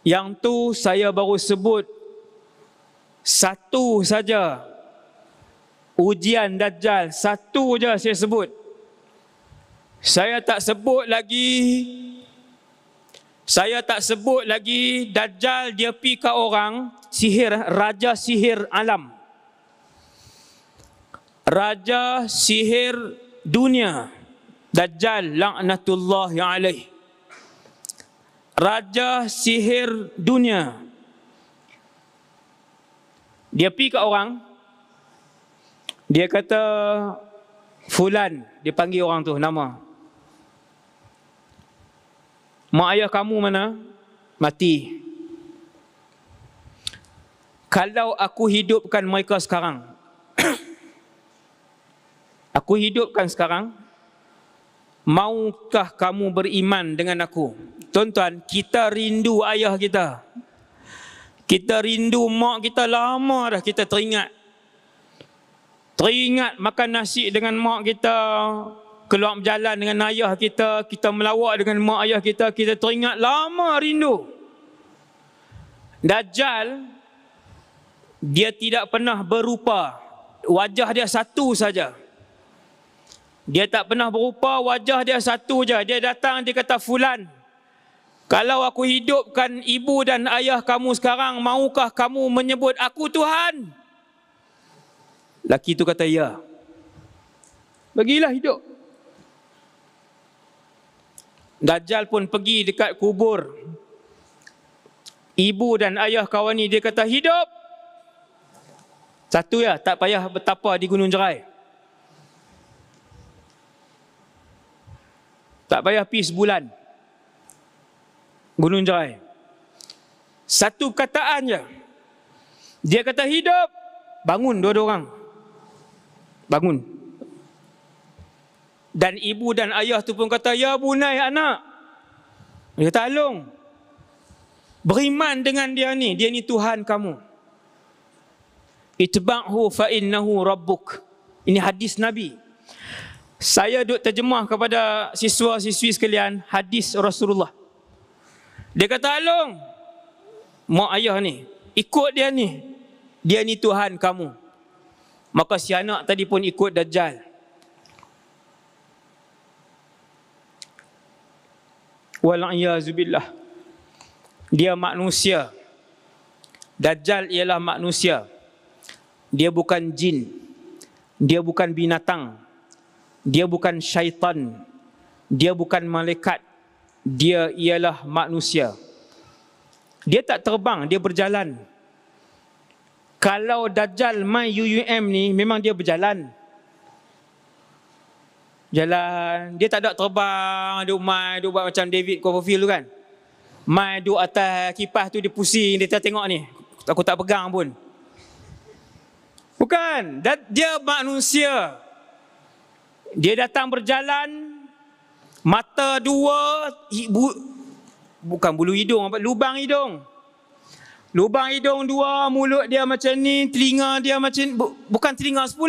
Yang tu saya baru sebut satu saja. Ujian Dajjal, satu je saya sebut. Saya tak sebut lagi Dajjal dia pi ke orang sihir, raja sihir alam. Raja sihir dunia. Dajjal laknatullahi alaih. Raja sihir dunia. Dia pi ke orang, dia kata fulan, dia panggil orang tu nama. Mak ayah kamu mana? Mati. Kalau aku hidupkan mereka sekarang, aku hidupkan sekarang, maukah kamu beriman dengan aku? Tuan-tuan, kita rindu ayah kita. Kita rindu mak kita, lama dah kita teringat. Teringat makan nasi dengan mak kita, keluar berjalan dengan ayah kita, kita melawat dengan mak ayah kita, kita teringat, lama rindu. Dajjal, dia tidak pernah berupa, wajah dia satu saja. Dia tak pernah berupa, wajah dia satu je. Dia datang, dia kata, fulan, kalau aku hidupkan ibu dan ayah kamu sekarang, maukah kamu menyebut aku Tuhan? Laki tu kata, ya. Bagilah hidup. Dajjal pun pergi dekat kubur ibu dan ayah kawan ni. Dia kata, hidup. Satu ya, tak payah bertapa di Gunung Jerai. Tak payah pergi sebulan Gunung Jerai. Satu kataan je. Dia kata, hidup. Bangun dua-dua orang. Bangun. Dan ibu dan ayah tu pun kata, ya bunai anak. Dia kata, alung. Beriman dengan dia ni Tuhan kamu. Itba'hu fa innahu rabbuk. Ini hadis Nabi. Saya duk terjemah kepada siswa-siswi sekalian hadis Rasulullah. Dia kata, alung, mak ayah ni, ikut dia ni. Dia ni Tuhan kamu. Maka si anak tadi pun ikut Dajjal. Wal'iyazubillah. Dia manusia. Dajjal ialah manusia. Dia bukan jin. Dia bukan binatang. Dia bukan syaitan. Dia bukan malaikat. Dia ialah manusia. Dia tak terbang, dia berjalan. Kalau Dajjal main UUM ni, memang dia berjalan. Jalan. Dia tak ada terbang, duk main, duk buat macam David Copperfield tu kan. Main duk atas kipas tu, dia pusing, dia tengok ni. Aku tak pegang pun. Bukan. Dia manusia. Dia datang berjalan, mata dua, bukan bulu hidung, lubang hidung. Lubang hidung dua, mulut dia macam ni, telinga dia macam ni. Bukan telinga 10.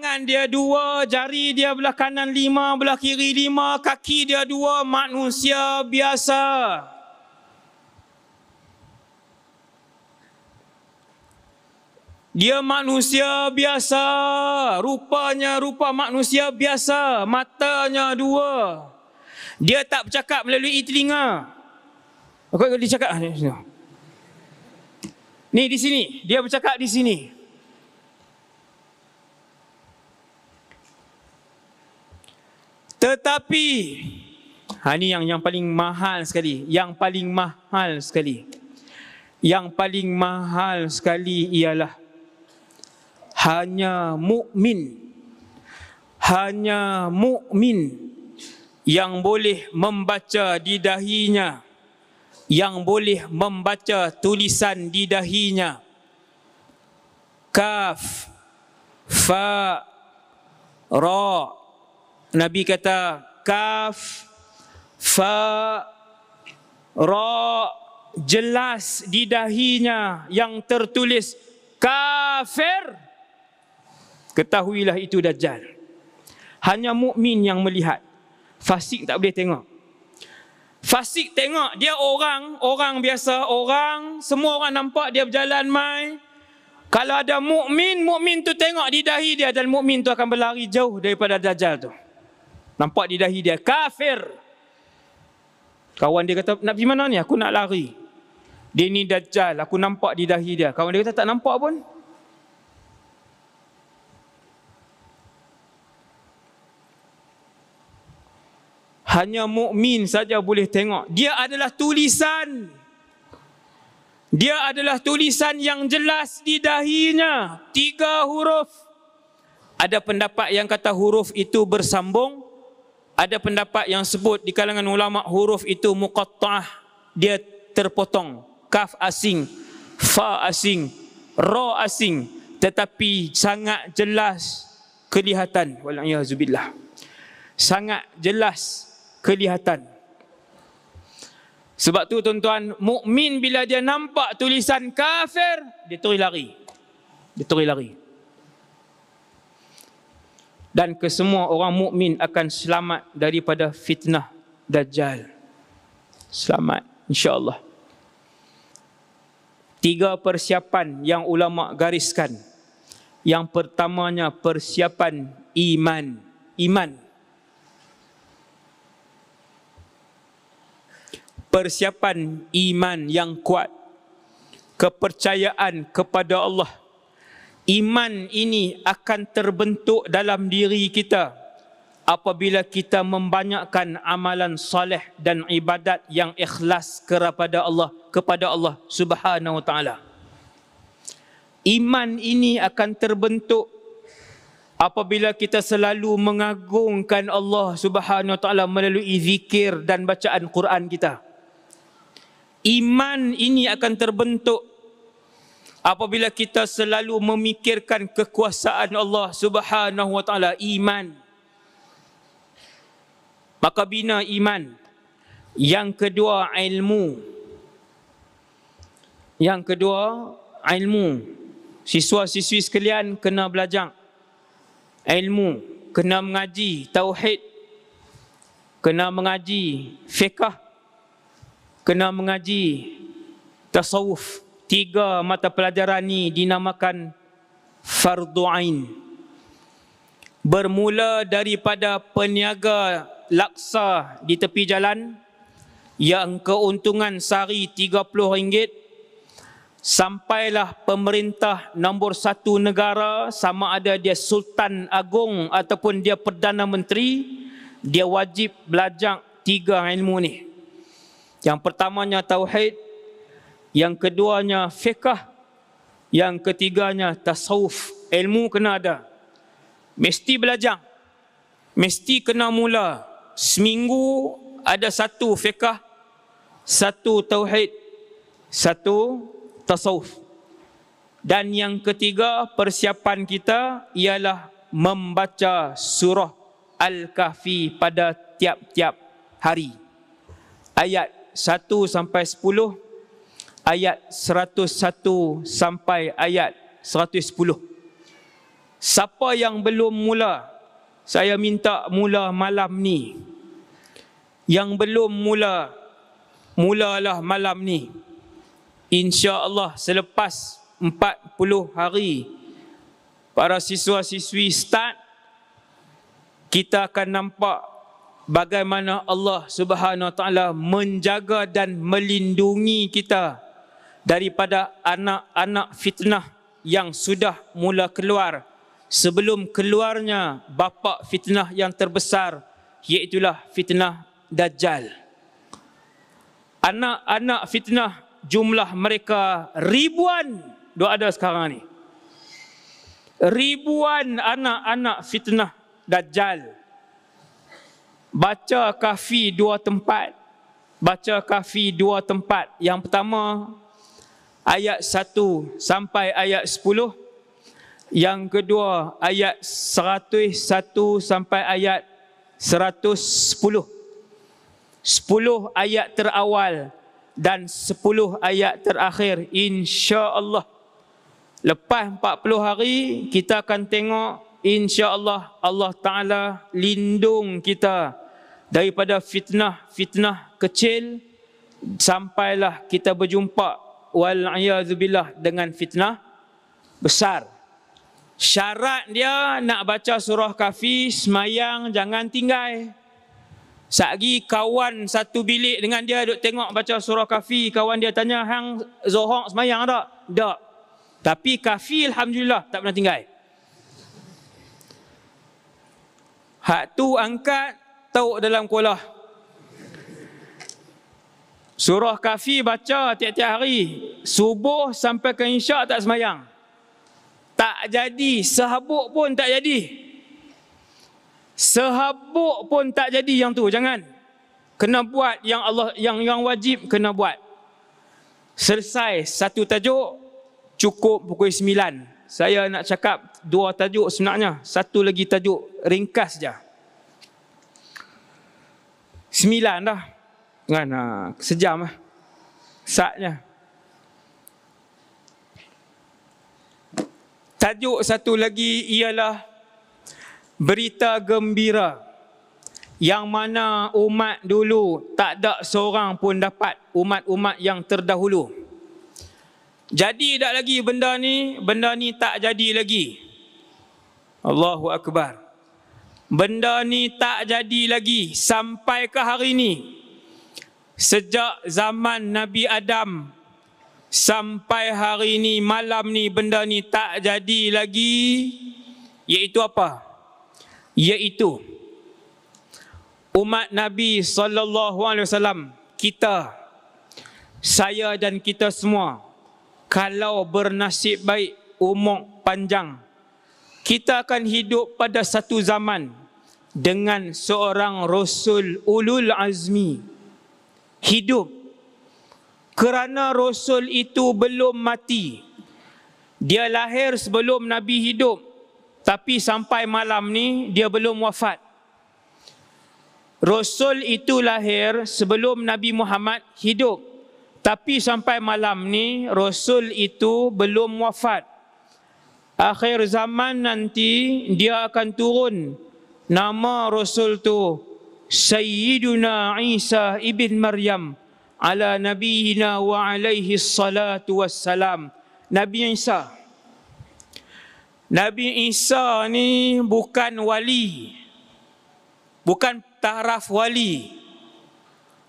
Tangan dia 2, jari dia belah kanan 5, belah kiri 5, kaki dia 2, manusia biasa. Dia manusia biasa, rupanya rupa manusia biasa, matanya 2. Dia tak bercakap melalui telinga. Kau dia cakap ni di sini, dia bercakap di sini. Tetapi ini yang paling mahal sekali, yang paling mahal sekali. Yang paling mahal sekali ialah hanya mukmin yang boleh membaca di dahinya, yang boleh membaca tulisan di dahinya. Kaf, fa, ra. Nabi kata kaf, fa, ra, jelas di dahinya yang tertulis kafir. Ketahuilah itu Dajjal. Hanya mukmin yang melihat. Fasik tak boleh tengok. Fasik tengok, dia orang biasa, semua orang nampak dia berjalan mai. Kalau ada mukmin tu tengok di dahi dia, dan mukmin tu akan berlari jauh daripada Dajjal tu. Nampak di dahi dia, kafir. Kawan dia kata, nak pergi mana ni? Aku nak lari. Dia ni Dajjal, aku nampak di dahi dia. Kawan dia kata, tak nampak pun. Hanya mukmin saja boleh tengok. Dia adalah tulisan. Dia adalah tulisan yang jelas di dahinya. 3 huruf. Ada pendapat yang kata huruf itu bersambung. Ada pendapat yang sebut di kalangan ulama huruf itu muqatta'ah. Dia terpotong. Kaf asing, fa asing, ra asing. Tetapi sangat jelas kelihatan. Wal'iyahzubillah. Sangat jelas kelihatan. Sebab tu tuan-tuan, mukmin bila dia nampak tulisan kafir, dia terus lari. Dia terus lari. Dan kesemua orang mukmin akan selamat daripada fitnah Dajjal. Selamat, insya-Allah. 3 persiapan yang ulama gariskan. Yang pertamanya persiapan iman. Persiapan iman yang kuat, kepercayaan kepada Allah. Iman ini akan terbentuk dalam diri kita apabila kita membanyakkan amalan soleh dan ibadat yang ikhlas kepada Allah Subhanahu wa taala. Iman ini akan terbentuk apabila kita selalu mengagungkan Allah Subhanahu wa taala melalui zikir dan bacaan Quran kita. Iman ini akan terbentuk apabila kita selalu memikirkan kekuasaan Allah Subhanahu wa taala. Iman. Maka bina iman. Yang kedua ilmu. Siswa-siswi sekalian kena belajar ilmu, kena mengaji tauhid, kena mengaji fiqh, kena mengaji tasawuf. 3 mata pelajaran ni dinamakan fardu ain. Bermula daripada peniaga laksa di tepi jalan yang keuntungan sehari RM30, sampailah pemerintah nombor 1 negara, sama ada dia Sultan Agung ataupun dia Perdana Menteri, dia wajib belajar 3 ilmu ni. Yang pertamanya tauhid, yang keduanya fiqh, yang ketiganya tasawuf. Ilmu kena ada. Mesti belajar. Mesti kena mula. Seminggu ada 1 fiqh, 1 tauhid, 1 tasawuf. Dan yang ketiga persiapan kita ialah membaca surah Al-Kahfi pada tiap-tiap hari. Ayat 1 sampai 10, ayat 101 sampai ayat 110. Siapa yang belum mula, saya minta mula malam ni. Yang belum mula, mulalah malam ni. InsyaAllah selepas 40 hari para siswa-siswi start, kita akan nampak bagaimana Allah Subhanahu Wa Taala menjaga dan melindungi kita daripada anak-anak fitnah yang sudah mula keluar sebelum keluarnya bapa fitnah yang terbesar, iaitulah fitnah Dajjal. Anak-anak fitnah jumlah mereka ribuan ada sekarang ni. Ribuan anak-anak fitnah Dajjal. Baca Kahfi 2 tempat. Baca Kahfi 2 tempat. Yang pertama ayat 1 sampai ayat 10. Yang kedua ayat 101 sampai ayat 110. 10 ayat terawal dan 10 ayat terakhir, insya-Allah. Lepas 40 hari kita akan tengok, insya-Allah Allah Taala lindung kita daripada fitnah-fitnah kecil sampailah kita berjumpa wal-a'yadzubillah dengan fitnah besar. Syarat dia nak baca surah Kahfi, semayang jangan tinggal. Satgi kawan satu bilik dengan dia duk tengok baca surah Kahfi, kawan dia tanya, hang Zohor semayang tak? Tak. Tapi Kahfi alhamdulillah tak pernah tinggal. Hak tu angkat tauk dalam kuala. Surah Kahfi baca tiap-tiap hari, subuh sampai ke isyak tak semayang. Tak jadi, sehabuk pun tak jadi. Sehabuk pun tak jadi yang tu, jangan. Kena buat yang Allah yang wajib kena buat. Selesai satu tajuk cukup pukul 9. Saya nak cakap 2 tajuk sebenarnya, satu lagi tajuk ringkas je. 9 dah. Kan sejam lah. Saatnya. Tajuk satu lagi ialah berita gembira, yang mana umat dulu tak ada seorang pun dapat, umat-umat yang terdahulu. Jadi tak lagi benda ni tak jadi lagi. Allahu Akbar. Benda ni tak jadi lagi sampai ke hari ni. Sejak zaman Nabi Adam sampai hari ni, malam ni, benda ni tak jadi lagi. Iaitu apa? Iaitu umat Nabi SAW, kita, saya dan kita semua, kalau bernasib baik, umur panjang, kita akan hidup pada satu zaman dengan seorang Rasul Ulul Azmi hidup. Kerana Rasul itu belum mati. Dia lahir sebelum Nabi hidup, tapi sampai malam ni dia belum wafat. Rasul itu lahir sebelum Nabi Muhammad hidup, tapi sampai malam ni Rasul itu belum wafat. Akhir zaman nanti dia akan turun. Nama Rasul tu Sayyiduna Isa ibn Maryam ala nabiyina wa alaihi salatu wassalam. Nabi Isa. Nabi Isa ni bukan wali, bukan taraf wali,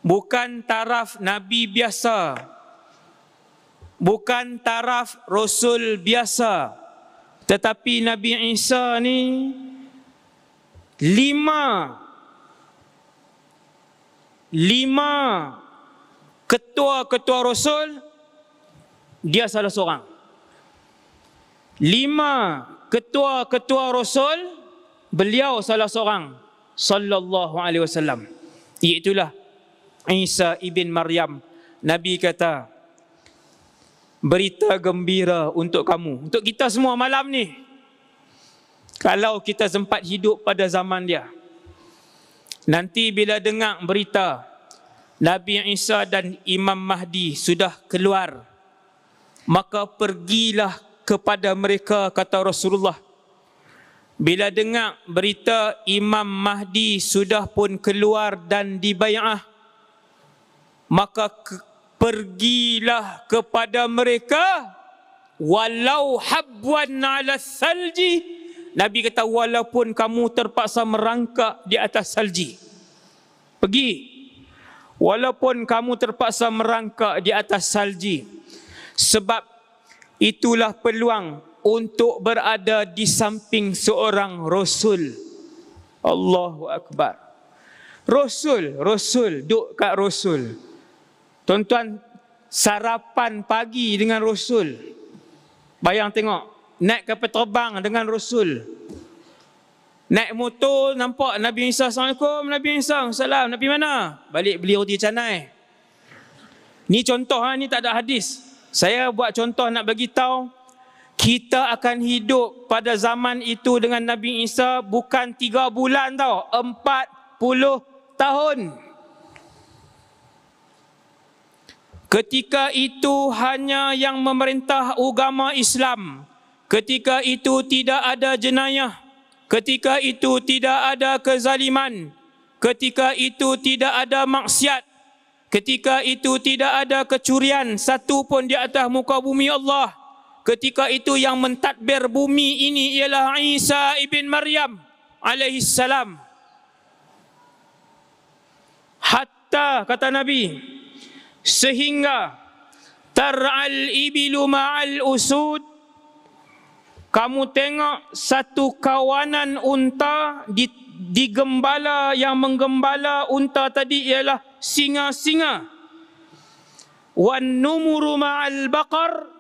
bukan taraf Nabi biasa, bukan taraf Rasul biasa, tetapi Nabi Isa ni 5 ketua-ketua Rasul, dia salah seorang. 5 ketua-ketua Rasul, beliau salah seorang, sallallahu alaihi wasallam. Iaitulah Isa ibn Maryam. Nabi kata, berita gembira untuk kamu, untuk kita semua malam ni, kalau kita sempat hidup pada zaman dia. Nanti bila dengar berita Nabi Isa dan Imam Mahdi sudah keluar, maka pergilah kepada mereka, kata Rasulullah, bila dengar berita Imam Mahdi sudah pun keluar dan dibai'ah, maka pergilah kepada mereka walau habwan ala salji. Nabi kata walaupun kamu terpaksa merangkak di atas salji, pergi. Walaupun kamu terpaksa merangkak di atas salji, sebab itulah peluang untuk berada di samping seorang Rasul. Allahu Akbar. Rasul duduk kat Rasul. Tuan-tuan, sarapan pagi dengan Rasul. Bayang tengok, naik kapal terbang dengan Rasul. Naik motor, nampak Nabi Isa, Assalamualaikum, Nabi Isa, salam, Nabi mana? Balik beli roti canai. Ni contoh, ni tak ada hadis. Saya buat contoh nak bagi tahu, kita akan hidup pada zaman itu dengan Nabi Isa bukan 3 bulan tau, 40 tahun. Ketika itu hanya yang memerintah agama Islam. Ketika itu tidak ada jenayah. Ketika itu tidak ada kezaliman. Ketika itu tidak ada maksiat. Ketika itu tidak ada kecurian satu pun di atas muka bumi Allah. Ketika itu yang mentadbir bumi ini ialah Isa ibn Maryam alaihi salam. Hatta, kata Nabi, sehingga tar'al ibilu ma'al usud, kamu tengok satu kawanan unta digembala, yang menggembala unta tadi ialah singa-singa. Wan numuru ma'al baqar,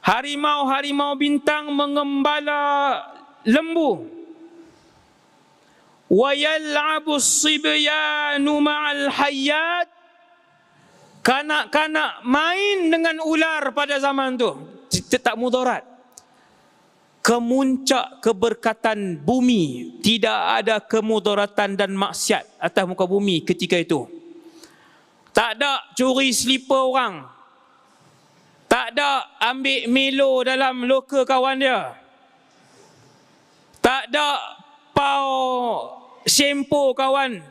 harimau-harimau bintang mengembala lembu. Wa yal'abu as-sibyanu ma'al hayyat, kanak-kanak main dengan ular pada zaman tu. Tak mudarat. Kemuncak keberkatan bumi, tidak ada kemudaratan dan maksiat atas muka bumi ketika itu. Tak ada curi selipar orang. Tak ada ambil melo dalam loka kawan dia. Tak ada pau sempo kawan.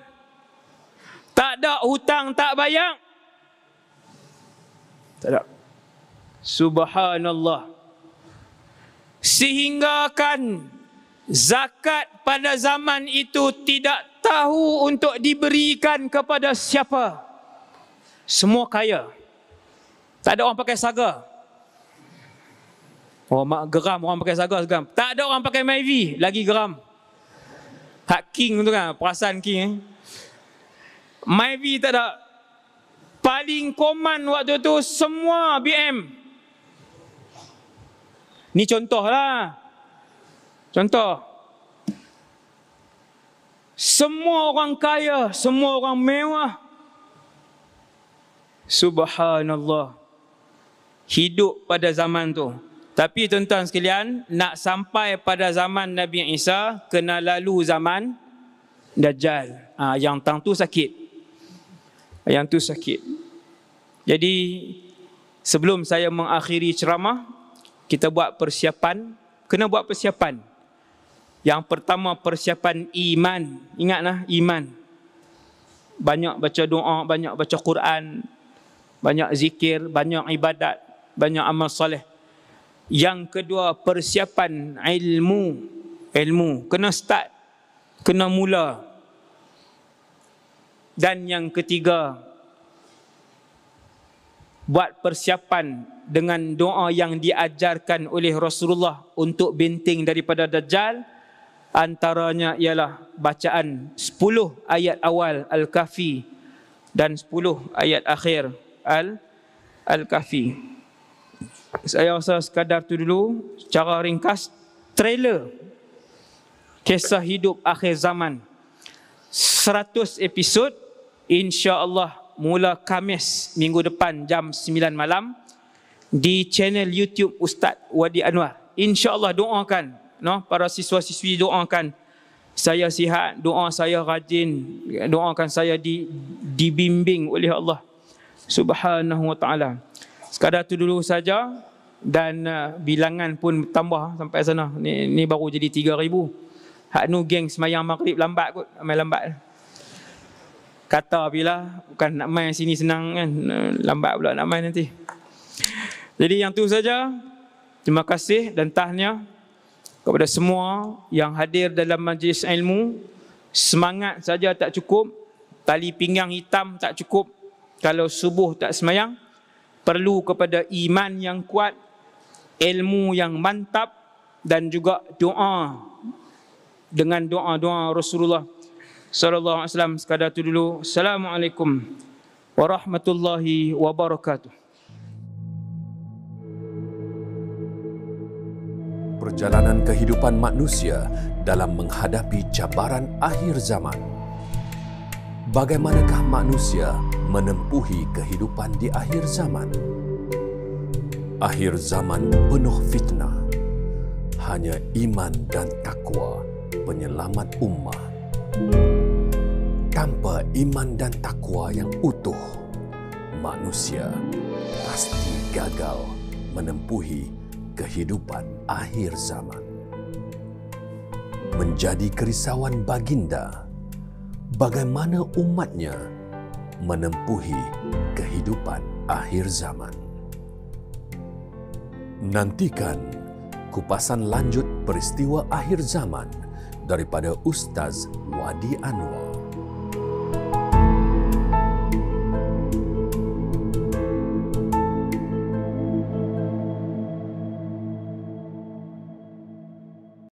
Tak ada hutang tak bayar. Tak ada. Subhanallah. Sehingga kan zakat pada zaman itu tidak tahu untuk diberikan kepada siapa. Semua kaya. Tak ada orang pakai saga. Oh, mak geram orang pakai saga geram. Tak ada orang pakai Myvi, lagi geram. Hak king tu kan, perasan king. Myvi tak ada. Paling koman waktu tu semua BM. Ni contoh lah. Contoh. Semua orang kaya, semua orang mewah. Subhanallah. Hidup pada zaman tu. Tapi tuan-tuan sekalian, nak sampai pada zaman Nabi Isa, kena lalu zaman Dajjal. Yang tang tu sakit. Yang tu sakit. Jadi, sebelum saya mengakhiri ceramah, kita buat persiapan. Kena buat persiapan. Yang pertama, persiapan iman. Ingatlah, iman. Banyak baca doa, banyak baca Quran, banyak zikir, banyak ibadat, banyak amal soleh. Yang kedua, persiapan ilmu. Ilmu. Kena start. Kena mula. Dan yang ketiga, buat persiapan dengan doa yang diajarkan oleh Rasulullah untuk benteng daripada Dajjal. Antaranya ialah bacaan 10 ayat awal Al-Kahfi dan 10 ayat akhir Al-Kahfi. Saya rasa sekadar tu dulu, secara ringkas, trailer kisah hidup akhir zaman. 100 episod, insya-Allah mula Khamis minggu depan jam 9 malam di channel YouTube Ustaz Wadi Anwar. InsyaAllah doakan, para siswa-siswi doakan saya sihat, doa saya rajin, doakan saya dibimbing oleh Allah Subhanahu wa ta'ala. Sekadar itu dulu saja. dan bilangan pun tambah sampai sana. Ni baru jadi 3,000. Hak nu geng semayang maghrib lambat kot, main lambat. Kata bila bukan nak main sini senang kan, lambat pula nak main nanti. Jadi yang tu saja. Terima kasih dan tahniah kepada semua yang hadir dalam majlis ilmu. Semangat saja tak cukup, tali pinggang hitam tak cukup. Kalau subuh tak semayang, perlu kepada iman yang kuat, ilmu yang mantap dan juga doa. Dengan doa-doa Rasulullah sallallahu alaihi wasallam. Sekadar itu dulu. Assalamualaikum warahmatullahi wabarakatuh. Perjalanan kehidupan manusia dalam menghadapi cabaran akhir zaman. Bagaimanakah manusia menempuhi kehidupan di akhir zaman? Akhir zaman penuh fitnah. Hanya iman dan takwa penyelamat ummah. Tanpa iman dan takwa yang utuh, manusia pasti gagal menempuhi kehidupan akhir zaman. Menjadi kerisauan baginda, bagaimana umatnya menempuhi kehidupan akhir zaman. Nantikan kupasan lanjut peristiwa akhir zaman daripada Ustaz Wadi Anwar.